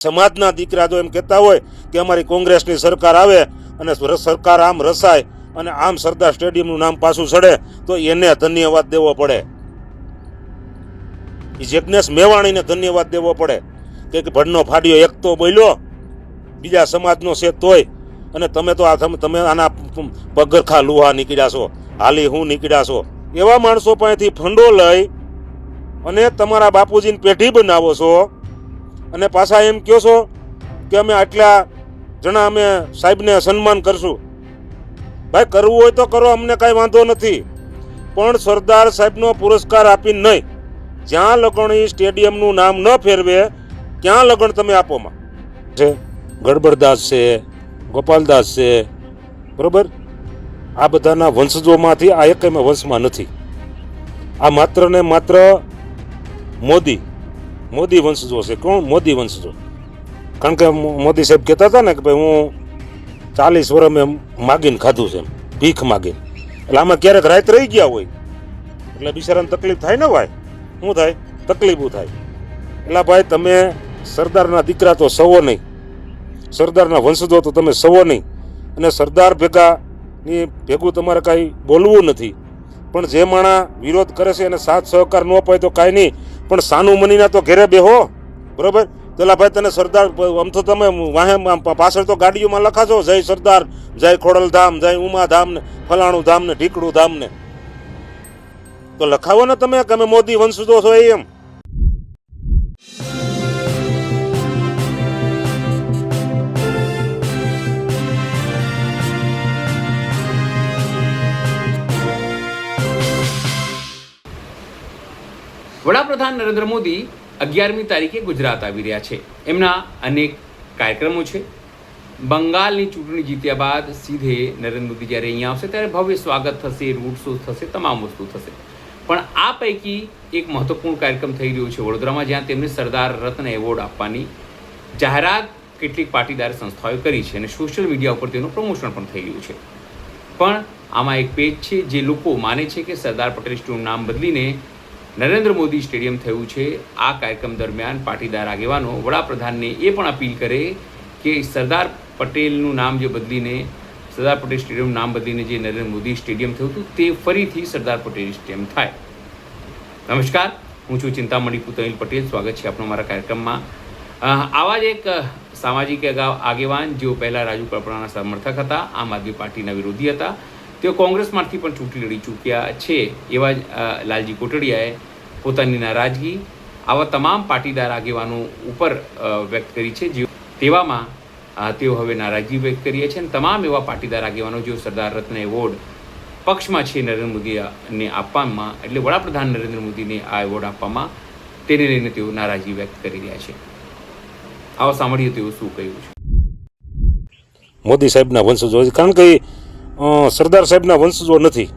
સમાજના દીકરા જો એમ કહેતા હોય કે અમારી કોંગ્રેસની સરકાર આવે અને સરકાર આમ રસાય અને આમ સરદાર સ્ટેડિયમનું નામ પાછું ચડે તો એને ધન્યવાદ દેવો પડે. જિગ્નેશ મેવાણીને ધન્યવાદ દેવો પડે કે ભડનો ફાડ્યો એક તો બોલ્યો, બીજા સમાજનો છે તોય. અને તમે તો તમે આના પગરખા લુહા નીકળ્યા છો, હાલી હું નીકળ્યા છો. એવા માણસો પાસેથી ફંડો લઈ અને તમારા બાપુજીને પેઢી બનાવો છો અને પાછા એમ કહો છો કે અમે આટલા જણા અમે સાહેબને સન્માન કરશું. ભાઈ કરવું હોય તો કરો, અમને કાંઈ વાંધો નથી, પણ સરદાર સાહેબનો પુરસ્કાર આપીને નહીં. જ્યાં લગણ સ્ટેડિયમનું નામ ન ફેરવે ત્યાં લગણ તમે આપોમાં છે. ગડબડદાસ છે, ગોપાલદાસ છે, બરોબર, આ બધાના વંશજોમાંથી આ એકમાં વંશમાં નથી. આ માત્ર ને માત્ર મોદી વંશજો છે. કોણ? મોદી વંશજો. કારણ કે મોદી સાહેબ કહેતા હતા ને કે ભાઈ હું 40 વર્ષ મેં માગીને ખાધું છે, ભીખ માગીને. એટલે આમાં ક્યારેક રાત રહી ગયા હોય એટલે બિચારાને તકલીફ થાય ને ભાઈ. શું થાય? તકલીફ થાય. એટલે ભાઈ તમે સરદારના દીકરા તો સવો નહીં, સરદારના વંશજો તો તમે સવો નહીં. અને સરદાર ભેગું તમારે કાંઈ બોલવું નથી. પણ જે માણા વિરોધ કરે છે એને સાથ સહકાર ન અપાય તો કાંઈ નહીં, પણ સાનું મનીના તો ઘેરે બેહો, બરોબર. પેલા ભાઈ તને સરદાર આમ તો તમે વાહે પાછળ તો ગાડીઓમાં લખાશો જય સરદાર, જય ખોડલધામ, જય ઉમાધામ ને ફલાણું ધામ ને ઢીકડું ધામ ને. તો લખાવો ને તમે કે અમે મોદી વંશજો છો એમ. વડાપ્રધાન નરેન્દ્ર મોદી 11મી તારીખે ગુજરાત આવી રહ્યા છે. એમના અનેક કાર્યક્રમો છે. બંગાળની ચૂંટણી જીત્યા બાદ સીધે નરેન્દ્ર મોદી જ્યારે અહીંયા આવશે ત્યારે ભવ્ય સ્વાગત થશે, રૂટ શો થશે, તમામ વસ્તુ થશે. પણ આ પૈકી એક મહત્વપૂર્ણ કાર્યક્રમ થઈ રહ્યો છે વડોદરામાં, જ્યાં તેમને સરદાર રત્ન એવોર્ડ આપવાની જાહેરાત કેટલીક પાટીદાર સંસ્થાઓએ કરી છે અને સોશિયલ મીડિયા ઉપર તેનું પ્રમોશન પણ થઈ રહ્યું છે. પણ આમાં એક પેજ છે જે લોકો માને છે કે સરદાર પટેલ સ્ટેડિયમનું નામ બદલીને નરેન્દ્ર મોદી સ્ટેડિયમ થયું છે. આ કાર્યક્રમ દરમિયાન પાટીદાર આગેવાનો વડાપ્રધાનને એ પણ અપીલ કરે કે સરદાર પટેલનું નામ જે બદલીને સરદાર પટેલ સ્ટેડિયમનું નામ બદલીને જે નરેન્દ્ર મોદી સ્ટેડિયમ થયું હતું તે ફરીથી સરદાર પટેલ સ્ટેડિયમ થાય. નમસ્કાર, હું છું ચિંતામણી પુતનિલ પટેલ. સ્વાગત છે આપનો મારા કાર્યક્રમમાં. આવા જ એક સામાજિક આગેવાન જેઓ પહેલાં રાજુ કરપડાના સમર્થક હતા, આમ આદમી પાર્ટીના વિરોધી હતા, તેઓ કોંગ્રેસમાંથી પણ ચૂંટણી લડી ચૂક્યા છે. એવા જ લાલજી કોટડિયાએ પોતાની નારાજગી આવા તમામ પાટીદાર આગેવાનો ઉપર વ્યક્ત કરી છે. જે તેવામાં તેઓ હવે નારાજગી વ્યક્ત કરીએ છે અને તમામ એવા પાટીદાર આગેવાનો જેઓ સરદાર રત્ન એવોર્ડ પક્ષમાં છે નરેન્દ્ર મોદીને આપવામાં, એટલે વડાપ્રધાન નરેન્દ્ર મોદીને આ એવોર્ડ આપવામાં, તેને લઈને તેઓ નારાજગી વ્યક્ત કરી રહ્યા છે. આવો સાંભળીએ તેઓ શું કહ્યું છે. મોદી સાહેબના વંશજો, કારણ કે સરદાર સાહેબના વંશજો નથી.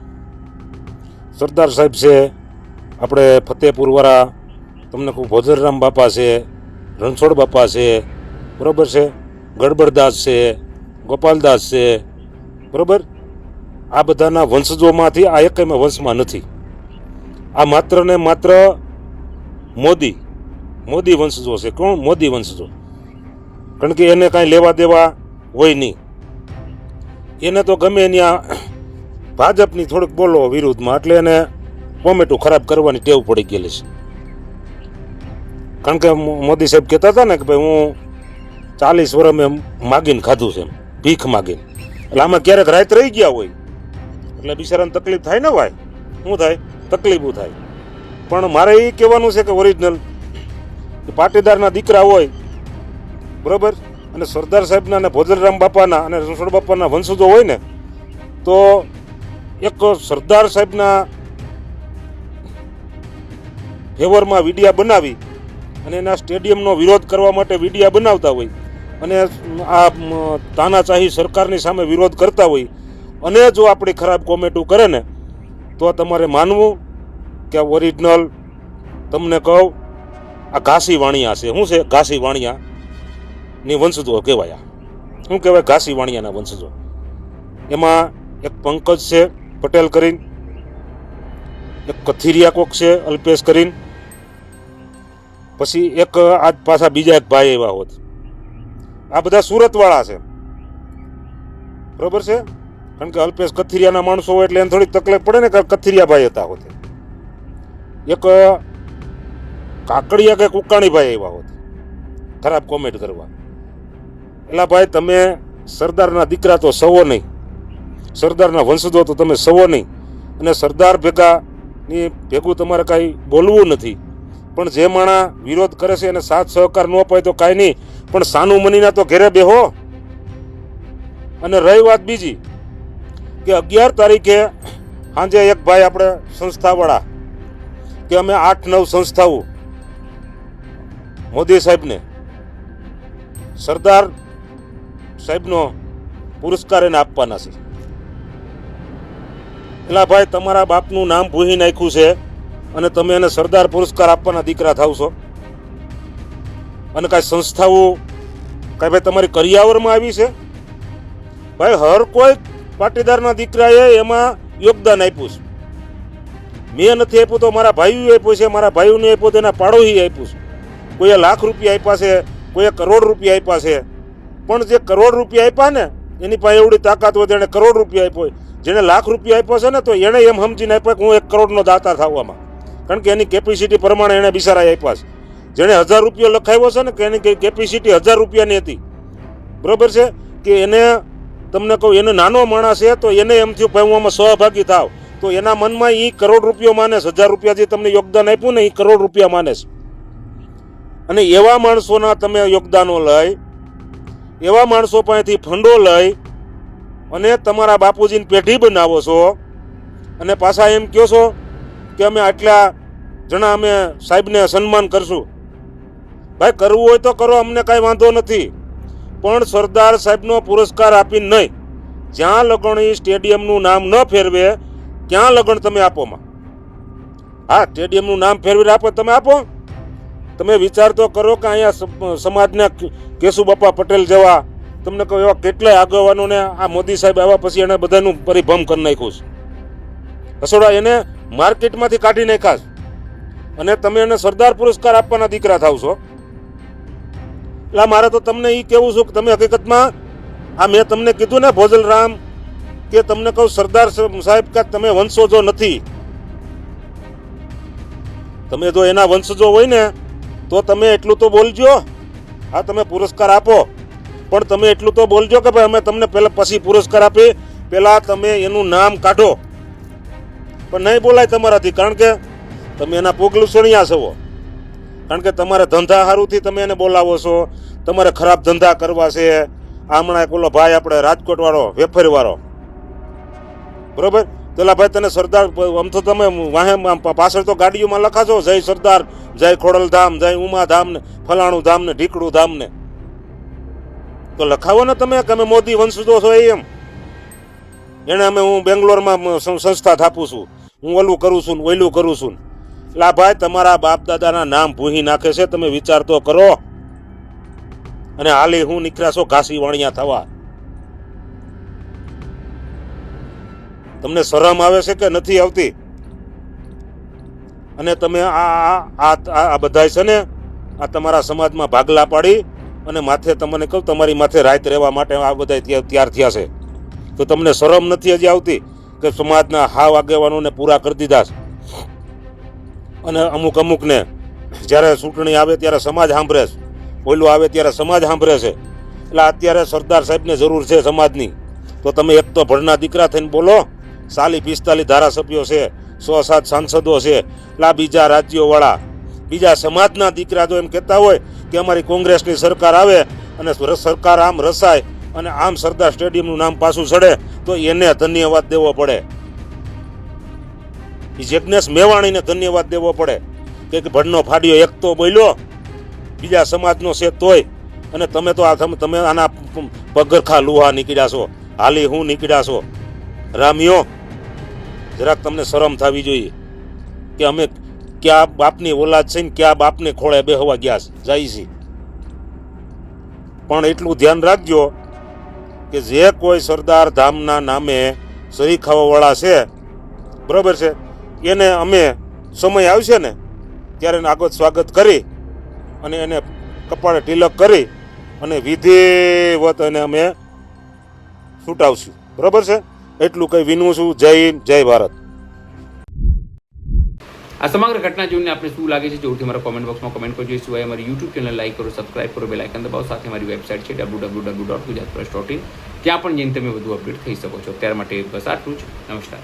સરદાર સાહેબ છે આપણે ફતેપુરવાળા, તમને કહું ભોજરામ બાપા છે, રણછોડ બાપા છે, બરાબર છે, ગડબડદાસ છે, ગોપાલદાસ છે, બરાબર. આ બધાના વંશજોમાંથી આ એકમાં વંશમાં નથી. આ માત્ર ને માત્ર મોદી વંશજો છે. કોણ? મોદી વંશજો. કારણ કે એને કાંઈ લેવા દેવા હોય નહીં. એને તો ગમે ત્યાં ભાજપની થોડીક બોલો વિરુદ્ધમાં એટલે એને કોમેન્ટો ખરાબ કરવાની ટેવ પડી ગયેલી છે. કારણ કે મોદી સાહેબ કહેતા હતા ને કે ભાઈ હું 40 વર્ષ મેં માગીને ખાધું છે, ભીખ માગીને. એટલે આમાં ક્યારેક રાત રહી ગયા હોય એટલે બિચારાને તકલીફ થાય ને ભાઈ. શું થાય? તકલીફ થાય. પણ મારે એ કહેવાનું છે કે ઓરિજિનલ પાટીદારના દીકરા હોય, બરાબર, અને સરદાર સાહેબના અને ભોજરામ બાપાના અને રણછોડ બાપાના વંશજો હોય ને, તો એક સરદાર સાહેબના ફેવરમાં વિડીયા બનાવી અને એના સ્ટેડિયમનો વિરોધ કરવા માટે વિડીયા બનાવતા હોય અને આ તાનાશાહી સરકારની સામે વિરોધ કરતા હોય અને જો આપણી ખરાબ કોમેન્ટો કરે ને તો તમારે માનવું કે ઓરિજિનલ, તમને કહું, આ ઘાસી વાણિયા છે. શું છે? ઘાસી વાણિયા ની વંશજો કહેવાય. શું કહેવાય? ઘાસી વાણિયાના વંશજો. એમાં એક પંકજ છે પટેલ કરીને, એક કથિરિયા કોક છે અલ્પેશ કરીને, પછી એક આજ પાછા બીજા એક ભાઈ એવા હોત, આ બધા સુરતવાળા છે, બરોબર છે. કારણ કે અલ્પેશ કથિરિયાના માણસો હોય એટલે એને થોડીક તકલીફ પડે ને કે કથિરિયાભાઈ હતા હોતે, એક કાકડિયા કે કુકાણીભાઈ આવ્યા હોત ખરાબ કોમેન્ટ કરવા. એટલે ભાઈ તમે સરદારના દીકરા તો સવો નહીં, સરદારના વંશજો તો તમે સવો નહીં, અને સરદાર ભેગું તમારે કાંઈ બોલવું નથી. પણ જે માણા વિરોધ કરે છે એને સાથ સહકાર ન અપાય તો કાંઈ નહીં, પણ સાનું મનીના તો ઘેરે બેહો. અને રહી વાત બીજી કે 11 તારીખે સાંજે એક ભાઈ આપણે સંસ્થાવાળા કે અમે 8-9 સંસ્થાઓ મોદી સાહેબને સરદાર સાહેબનો પુરસ્કાર એને આપવાના છે. એટલે ભાઈ તમારા બાપનું નામ ભૂહી નાખ્યું છે અને તમે એને સરદાર પુરસ્કાર આપવાના દીકરા થાવ છો. અને કાંઈ સંસ્થાઓ કાંઈ ભાઈ તમારી કરિયાવરમાં આવી છે? ભાઈ હર કોઈ પાટીદારના દીકરાએ એમાં યોગદાન આપ્યું છે. મેં નથી આપ્યું તો મારા ભાઈઓ આપ્યું છે, મારા ભાઈઓને આપ્યું તો એના પાડોશી આપ્યું છે. કોઈએ લાખ રૂપિયા આપ્યા છે, કોઈએ કરોડ રૂપિયા આપ્યા છે. પણ જે કરોડ રૂપિયા આપ્યા ને એની પાસે એવડી તાકાત હોય તેણે કરોડ રૂપિયા આપ્યો. જેણે લાખ રૂપિયા આપ્યો છે ને તો એણે એમ સમજીને આપ્યા કે હું 1 કરોડનો દાતા થવામાં, કારણ કે એની કેપેસિટી પ્રમાણે એણે બિચારા આપ્યા છે. જેણે 1000 રૂપિયા લખાવ્યો છે ને કે એની કેપેસિટી 1000 રૂપિયાની હતી, બરોબર છે, કે એને તમને કહું એને નાનો માણસ છે તો એને એમ થયું ભાઈ હું આમાં સહભાગી થાવ, તો એના મનમાં એ કરોડ રૂપિયા માને છે. 1000 રૂપિયા જે તમને યોગદાન આપ્યું ને એ કરોડ રૂપિયા માને છે. અને એવા માણસોના તમે યોગદાનો લઈ, એવા માણસો પાસેથી ફંડો લઈ અને તમારા બાપુજીની પેઢી બનાવો છો. અને પાછા એમ કહો છો કે અમે આટલા જણા અમે સાહેબને સન્માન કરશું. ભાઈ કરવું હોય તો કરો, અમને કાંઈ વાંધો નથી, પણ સરદાર સાહેબનો પુરસ્કાર આપીને નહીં. જ્યાં લગણ એ સ્ટેડિયમનું નામ ન ફેરવે ત્યાં લગણ તમે આપોમાં. હા, સ્ટેડિયમનું નામ ફેરવીને આપો તમે આપો. તમે વિચાર તો કરો કે અહીંયા સમાજના કેશુબાપા પટેલ જેવા તમને કહો એવા કેટલાય આગેવાનોને આ મોદી સાહેબ આવ્યા પછી એને બધાનું પરિભ્રમ કરી નાખ્યું છે. હસોડા એને માર્કેટમાંથી કાઢી નાખ્યા છે અને તમે એને સરદાર પુરસ્કાર આપવાના દીકરા થાવ છો. એટલે મારે તો તમને એ કહેવું છું કે તમે હકીકતમાં આ મેં તમને કીધું ને ભોજલરામ કે તમને કહું સરદાર સાહેબ કે તમે વંશજો નથી. તમે જો એના વંશજો હોય ને તો તમે એટલું તો બોલજો. હા, તમે પુરસ્કાર આપો, પણ તમે એટલું તો બોલજો કે ભાઈ અમે તમને પહેલા પછી પુરસ્કાર આપી, પહેલા તમે એનું નામ કાઢો. પણ નહીં બોલાય તમારાથી, કારણ કે તમે એના પોગલુસણિયા છો. કારણ કે તમારે ધંધા હારુંથી તમે એને બોલાવો છો, તમારે ખરાબ ધંધા કરવા છે. હમણાં એક ઓલો ભાઈ આપણે રાજકોટ વાળો વેફર વાળો, બરોબર, પેલા ભાઈ તને સરદાર આમ તો તમે વાહે પાછળ તો ગાડીઓમાં લખાશો જય સરદાર, જય ખોડલધામ, જય ઉમાધામ ને ફલાણું ધામ ને ઢીકડું ધામ ને, તો લખાવો ને તમે કે અમે મોદી વંશજો છો. એમ એને અમે હું બેંગ્લોરમાં સંસ્થા થાપું છું, હું ઓલું કરું છું ને ઓલું કરું છું. એટલે આ ભાઈ તમારા બાપ દાદાના નામ ભૂહી નાખે છે. તમે વિચાર તો કરો. અને હાલી હું નીકળ્યા છો ઘાસી વાણિયા થવા. તમને શરમ આવે છે કે નથી આવતી? અને તમે આ બધા છે ને આ તમારા સમાજમાં ભાગલા પાડી અને માથે તમને કહું તમારી માથે રાત રહેવા માટે આ બધા તૈયાર થયા છે. તો તમને શરમ નથી હજી આવતી કે સમાજના હાવ આગેવાનોને પૂરા કરી દીધા છે. અને અમુકને જ્યારે ચૂંટણી આવે ત્યારે સમાજ સાંભળે છે, ઓલું આવે ત્યારે સમાજ સાંભળે છે. એટલે અત્યારે સરદાર સાહેબને જરૂર છે સમાજની. તો તમે એક તો ભણના દીકરા થઈને બોલો. 40-45 ધારાસભ્યો છે, 100-7 સાંસદો છે. એટલે આ બીજા રાજ્યોવાળા બીજા સમાજના દીકરા જો એમ કહેતા હોય કે અમારી કોંગ્રેસની સરકાર આવે અને સરકાર આમ રસાય અને આમ સરદાર સ્ટેડિયમનું નામ પાછું ચડે તો એને ધન્યવાદ દેવો પડે. એ જગનેશ મેવાણીને ધન્યવાદ દેવો પડે કે ભડનો ફાડ્યો એક તો બોલ્યો, બીજા સમાજનો છે તોય. અને તમે તો તમે આના પગરખા લુહા નીકળ્યા છો, હાલી હું નીકળ્યા છો. રામિયો, જરાક તમને શરમ થવી જોઈએ કે અમે ક્યાં બાપની ઓલાદ છે ને ક્યાં બાપને ખોળે બેહવા ગયા જાય છે. પણ એટલું ધ્યાન રાખજો કે જે કોઈ સરદાર ધામના નામે સહી ખાવાવાળા છે, બરોબર છે, એને અમે સમય આવશે ને ત્યારે એને આગળ સ્વાગત કરી અને એને કપાળે તિલક કરી અને વિધિવત અને અમે છૂટાવશું. બરાબર છે? એટલું કંઈ વિનવું છું. જય હિન્દ, જય ભારત. આ સમગ્ર ઘટના જોઈને આપણે શું લાગે છે જરૂરથી મારા કોમેન્ટ બોક્સમાં કોમેન્ટ કરજો. સિવાય અમારી યુટ્યુબ ચેનલ લાઈક કરો, સબસ્ક્રાઇબ કરો, બેલ આઇકન દબાવો. સાથે મારી વેબસાઇટ છે www.gujaratpress.in. ત્યાં પણ જઈને તમે વધુ અપડેટ થઈ શકો છો. ત્યાર માટે બસ આટલું જ. નમસ્કાર.